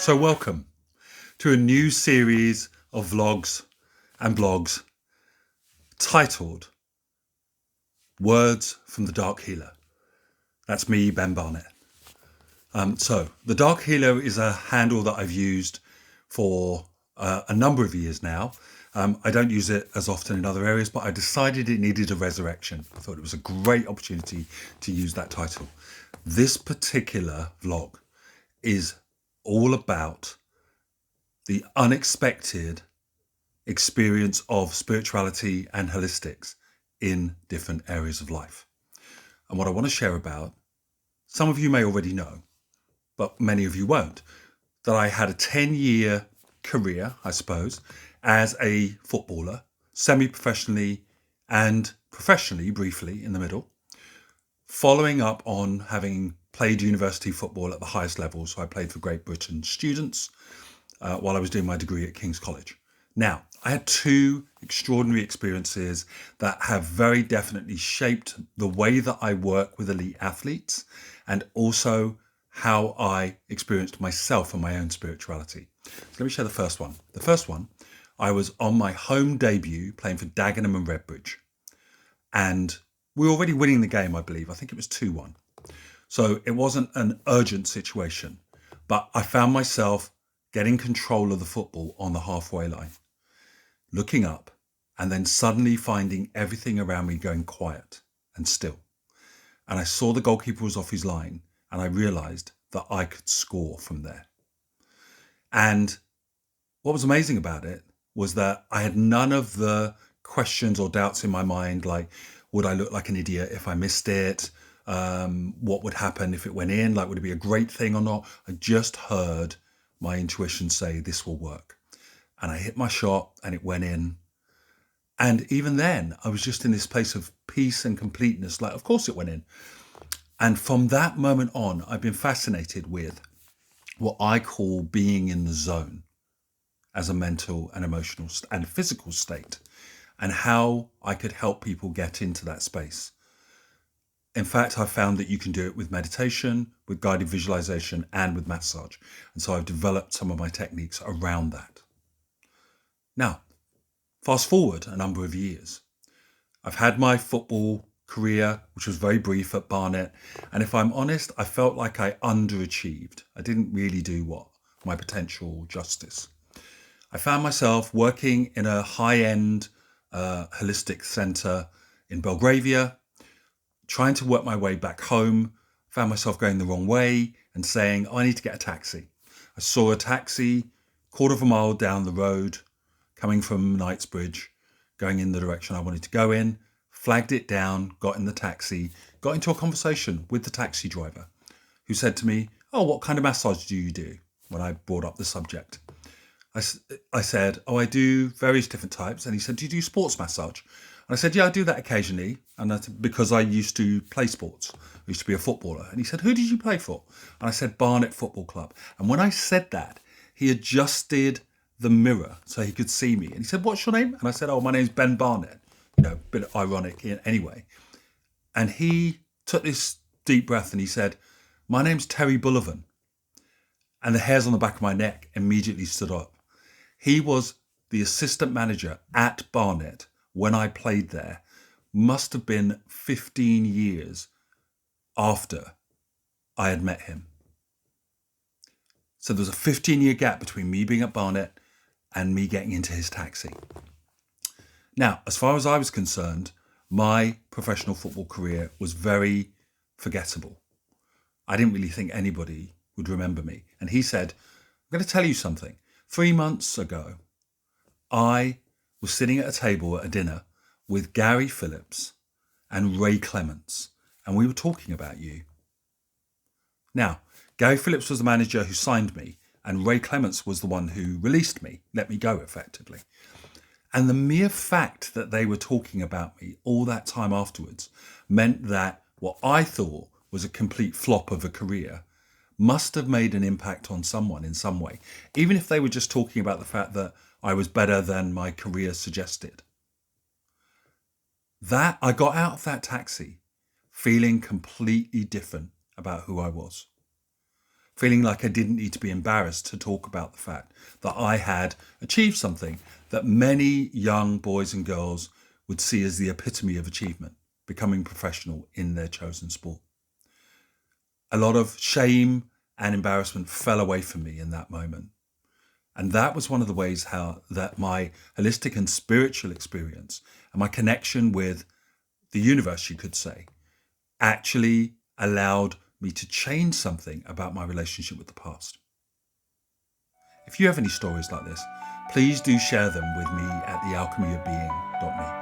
So, welcome to a new series of vlogs and blogs titled Words from the Dark Healer. That's me, Ben Barnett. The Dark Healer is a handle that I've used for a number of years now. I don't use it as often in other areas, but I decided it needed a resurrection. I thought it was a great opportunity to use that title. This particular vlog is all about the unexpected experience of spirituality and holistics in different areas of life. And what I want to share about, some of you may already know, but many of you won't, that I had a 10-year career, I suppose, as a footballer, semi-professionally and professionally, briefly in the middle, following up on having played university football at the highest level. So I played for Great Britain students while I was doing my degree at King's College. Now, I had two extraordinary experiences that have very definitely shaped the way that I work with elite athletes and also how I experienced myself and my own spirituality. So let me share the first one. The first one, I was on my home debut playing for Dagenham and Redbridge. And we were already winning the game, I believe. I think it was 2-1. So it wasn't an urgent situation, but I found myself getting control of the football on the halfway line, looking up, and then suddenly finding everything around me going quiet and still. And I saw the goalkeeper was off his line, and I realised that I could score from there. And what was amazing about it was that I had none of the questions or doubts in my mind, like, would I look like an idiot if I missed it? What would happen if it went in? Like, would it be a great thing or not? I just heard my intuition say this will work. And I hit my shot and it went in. And even then, I was just in this place of peace and completeness. Like, of course it went in. And from that moment on, I've been fascinated with what I call being in the zone as a mental and emotional and physical state, and how I could help people get into that space. In fact, I found that you can do it with meditation, with guided visualization, and with massage. And so I've developed some of my techniques around that. Now, fast forward a number of years. I've had my football career, which was very brief at Barnett. And if I'm honest, I felt like I underachieved. I didn't really do what my potential justice. I found myself working in a high-end holistic center in Belgravia, trying to work my way back home, found myself going the wrong way and saying, I need to get a taxi. I saw a taxi quarter of a mile down the road coming from Knightsbridge, going in the direction I wanted to go in, flagged it down, got in the taxi, got into a conversation with the taxi driver who said to me, oh, what kind of massage do you do? When I brought up the subject. I said, oh, I do various different types. And he said, do you do sports massage? And I said, yeah, I do that occasionally. And that's because I used to play sports. I used to be a footballer. And he said, who did you play for? And I said, Barnett Football Club. And when I said that, he adjusted the mirror so he could see me. And he said, what's your name? And I said, oh, my name's Ben Barnett. You know, a bit ironic anyway. And he took this deep breath and he said, my name's Terry Bullivan. And the hairs on the back of my neck immediately stood up. He was the assistant manager at Barnett when I played there. Must have been 15 years after I had met him. So there was a 15-year gap between me being at Barnett and me getting into his taxi. Now, as far as I was concerned, my professional football career was very forgettable. I didn't really think anybody would remember me. And he said, I'm going to tell you something. 3 months ago, I was sitting at a table at a dinner with Gary Phillips and Ray Clements, and we were talking about you. Now, Gary Phillips was the manager who signed me, and Ray Clements was the one who released me, let me go effectively. And the mere fact that they were talking about me all that time afterwards meant that what I thought was a complete flop of a career must have made an impact on someone in some way, even if they were just talking about the fact that I was better than my career suggested. That I got out of that taxi feeling completely different about who I was. feeling like I didn't need to be embarrassed to talk about the fact that I had achieved something that many young boys and girls would see as the epitome of achievement, becoming professional in their chosen sport. A lot of shame and embarrassment fell away from me in that moment. And that was one of the ways how that my holistic and spiritual experience and my connection with the universe, you could say, actually allowed me to change something about my relationship with the past. If you have any stories like this, please do share them with me at thealchemyofbeing.me.